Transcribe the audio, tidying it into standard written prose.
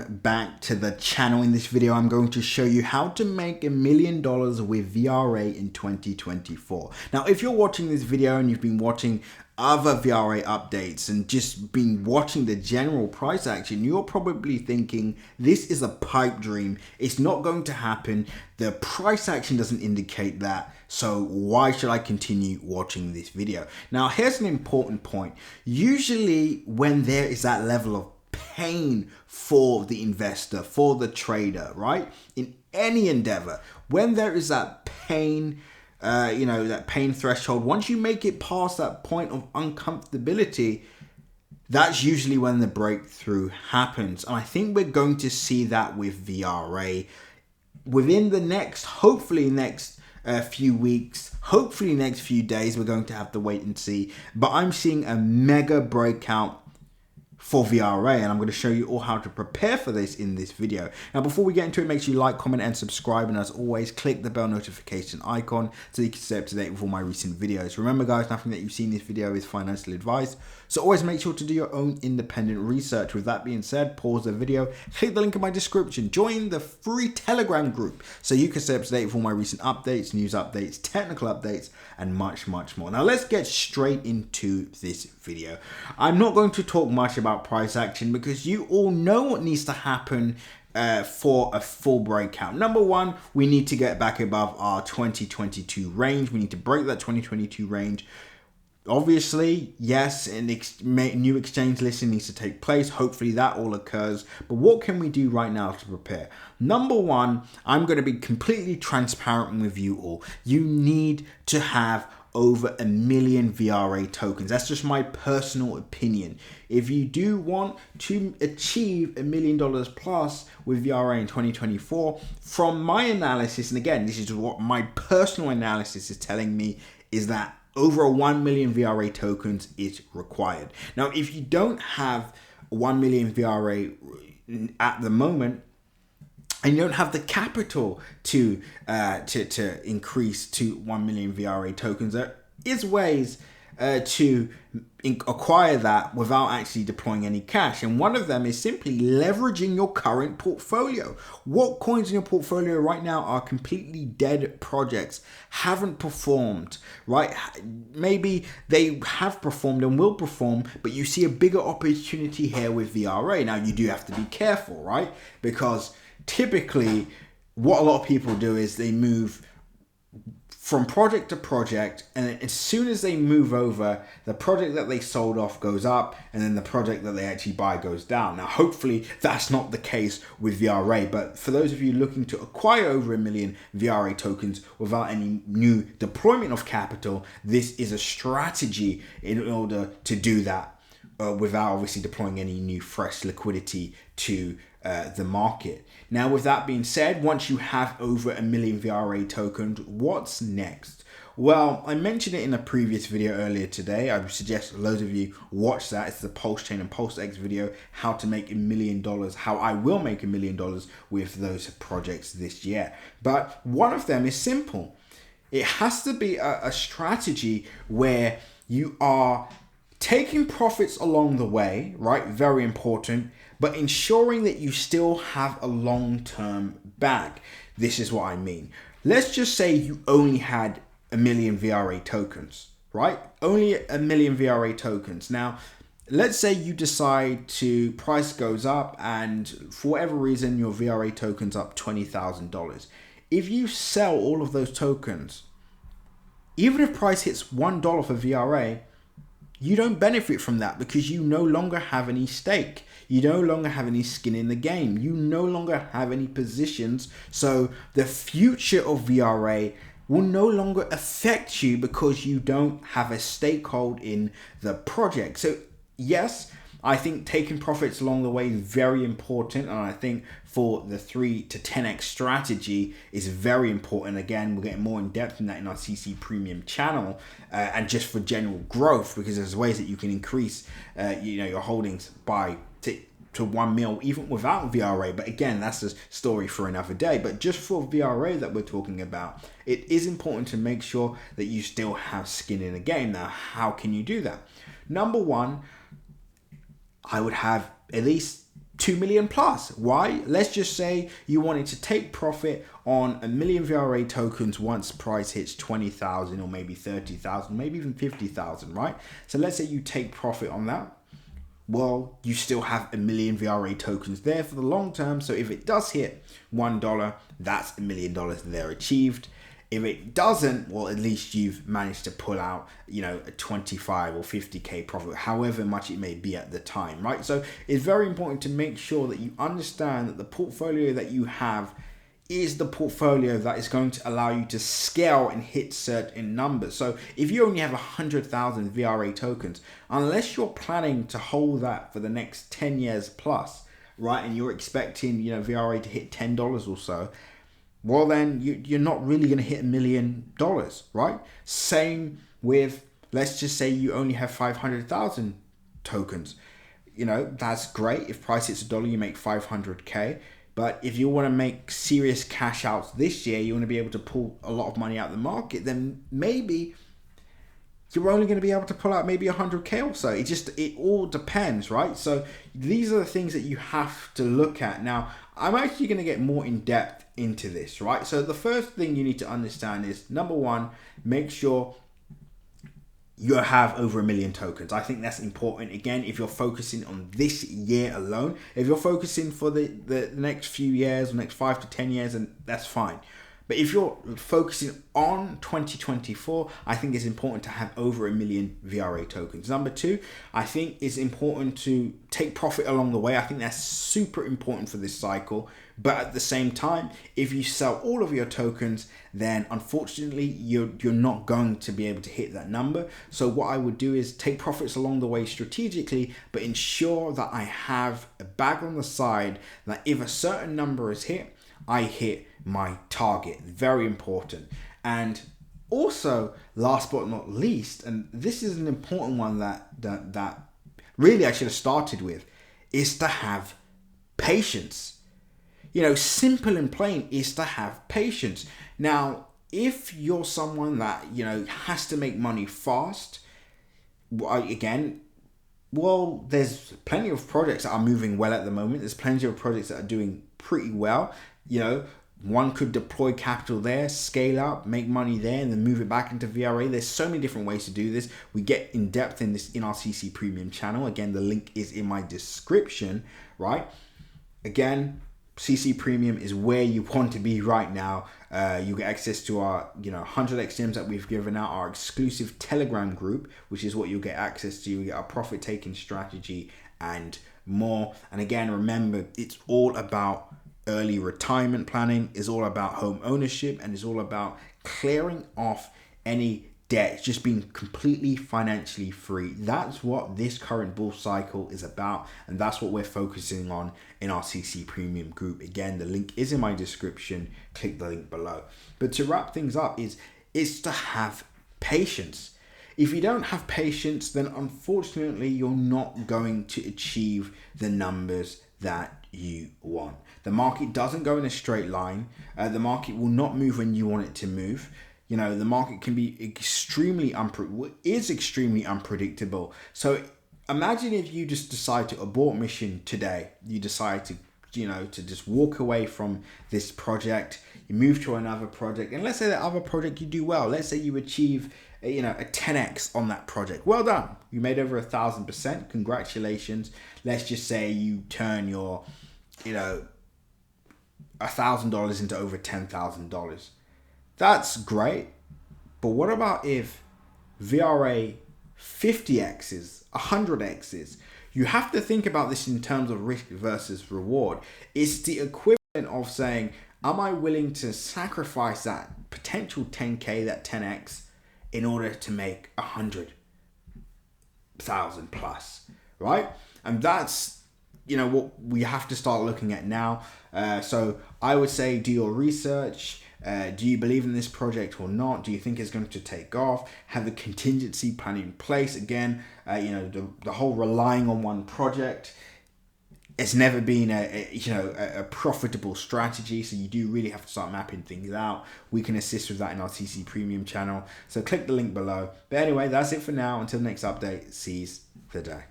back to the channel. In this video, I'm going to show you how to make $1 million with VRA in 2024. Now, if you're watching this video and you've been watching other VRA updates and just been watching the general price action, you're probably thinking this is a pipe dream. It's not going to happen. The price action doesn't indicate that. So why should I continue watching this video? Now, here's an important point. Usually when there is that level of pain for the investor, for the trader, right? In any endeavor, when there is that pain, that pain threshold, once you make it past that point of uncomfortability, that's usually when the breakthrough happens. And I think we're going to see that with VRA within the next, hopefully next few weeks, hopefully next few days. We're going to have to wait and see. But I'm seeing a mega breakout for VRA, and I'm going to show you all how to prepare for this in this video. Now, before we get into it, make sure you like, comment, and subscribe, and as always, click the bell notification icon so you can stay up to date with all my recent videos. Remember, guys, nothing that you see in this video is financial advice, so always make sure to do your own independent research. With that being said, pause the video, click the link in my description, join the free Telegram group so you can stay up to date with all my recent updates, news updates, technical updates, and much, much more. Now, let's get straight into this video. I'm not going to talk much about price action because you all know what needs to happen for a full breakout. Number one, we need to get back above our 2022 range. We need to break that 2022 range. Obviously, yes, a new exchange listing needs to take place. Hopefully that all occurs. But what can we do right now to prepare? Number one, I'm going to be completely transparent with you all. You need to have over 1 million VRA tokens. That's just my personal opinion. If you do want to achieve $1 million plus with VRA in 2024, from my analysis, and again, this is what my personal analysis is telling me, is that over 1 million VRA tokens is required. Now, if you don't have 1 million VRA at the moment, and you don't have the capital to increase to 1 million VRA tokens, there is ways to acquire that without actually deploying any cash. And one of them is simply leveraging your current portfolio. What coins in your portfolio right now are completely dead projects, haven't performed, right? Maybe they have performed and will perform, but you see a bigger opportunity here with VRA. Now, you do have to be careful, right? Because typically, what a lot of people do is they move from project to project, and as soon as they move over, the project that they sold off goes up, and then the project that they actually buy goes down. Now, hopefully, that's not the case with VRA, but for those of you looking to acquire over 1 million VRA tokens without any new deployment of capital, this is a strategy in order to do that without obviously deploying any new fresh liquidity to the market. Now, with that being said, once you have over 1 million VRA tokens, what's next? Well, I mentioned it in a previous video earlier today. I would suggest loads of you watch that. It's the Pulse Chain and Pulse X video, how to make $1 million, how I will make $1 million with those projects this year. But one of them is simple. It has to be a strategy where you are taking profits along the way, right? Very important, but ensuring that you still have a long-term bag. This is what I mean. Let's just say you only had 1 million VRA tokens, right? Only 1 million VRA tokens. Now, let's say you decide price goes up and for whatever reason, your VRA token's up $20,000. If you sell all of those tokens, even if price hits $1 for VRA, you don't benefit from that because you no longer have any stake. You no longer have any skin in the game. You no longer have any positions. So the future of VRA will no longer affect you because you don't have a stakehold in the project. So yes, I think taking profits along the way is very important, and I think for the 3 to 10x strategy is very important. Again, we're getting more in depth in that in our CC Premium channel, and just for general growth, because there's ways that you can increase, your holdings by to 1 mil even without VRA. But again, that's a story for another day. But just for VRA that we're talking about, it is important to make sure that you still have skin in the game. Now, how can you do that? Number one, I would have at least 2 million plus. Why? Let's just say you wanted to take profit on 1 million VRA tokens once price hits 20,000 or maybe 30,000, maybe even 50,000, right? So let's say you take profit on that. Well, you still have 1 million VRA tokens there for the long term. So if it does hit $1, that's $1 million there achieved. If it doesn't, well, at least you've managed to pull out, a 25 or 50K profit, however much it may be at the time, right? So it's very important to make sure that you understand that the portfolio that you have is the portfolio that is going to allow you to scale and hit certain numbers. So if you only have 100,000 VRA tokens, unless you're planning to hold that for the next 10 years plus, right, and you're expecting, VRA to hit $10 or so, well, then you're not really going to hit $1 million, right? Same with, let's just say you only have 500,000 tokens. That's great. If price hits $1, you make 500K. But if you want to make serious cash outs this year, you want to be able to pull a lot of money out of the market, then maybe you're only going to be able to pull out maybe 100K or so. It all depends, right? So these are the things that you have to look at. Now, I'm actually going to get more in depth into this, right? So the first thing you need to understand is, number one, make sure you have over 1 million tokens. I think that's important. Again, if you're focusing on this year alone, if you're focusing for the next few years, or next 5 to 10 years, and that's fine. But if you're focusing on 2024, I think it's important to have over 1 million VRA tokens. Number two, I think it's important to take profit along the way. I think that's super important for this cycle. But at the same time, if you sell all of your tokens, then unfortunately, you're not going to be able to hit that number. So what I would do is take profits along the way strategically, but ensure that I have a bag on the side that if a certain number is hit, I hit my target. Very important. And also, last but not least, and this is an important one that really I should have started with, is to have patience. Simple and plain is to have patience. Now, if you're someone that, has to make money fast, again, well, there's plenty of projects that are moving well at the moment. There's plenty of projects that are doing pretty well. One could deploy capital there, scale up, make money there, and then move it back into VRA. There's so many different ways to do this. We get in depth in this in our CC Premium channel. Again, the link is in my description, right? Again, CC Premium is where you want to be right now. You get access to our 100x gems that we've given out, our exclusive Telegram group, which is what you'll get access to. You get our profit taking strategy and more. And again, remember, it's all about early retirement planning, is all about home ownership, and is all about clearing off any debt, just being completely financially free. That's what this current bull cycle is about, and that's what we're focusing on in our CC Premium group. Again, the link is in my description. Click the link below. But to wrap things up is to have patience. If you don't have patience, then unfortunately you're not going to achieve the numbers that you want. The market doesn't go in a straight line. The market will not move when you want it to move. The market can be extremely unpredictable. So imagine if you just decide to abort mission today. You decide to just walk away from this project. You move to another project, and let's say that other project you do well. Let's say you achieve a 10x on that project. Well done. You made over 1,000%. Congratulations. Let's just say you turn your $1,000 into over $10,000. That's great. But what about if VRA 50x's, 100x's? You have to think about this in terms of risk versus reward. It's the equivalent of saying, am I willing to sacrifice that potential 10K, that 10x, in order to make 100,000 plus, right? And that's what we have to start looking at now. So I would say, do your research. Do you believe in this project or not? Do you think it's going to take off? Have a contingency plan in place. Again, the whole relying on one project, it's never been a profitable strategy. So you do really have to start mapping things out. We can assist with that in our CC Premium channel. So click the link below. But anyway, that's it for now. Until next update, seize the day.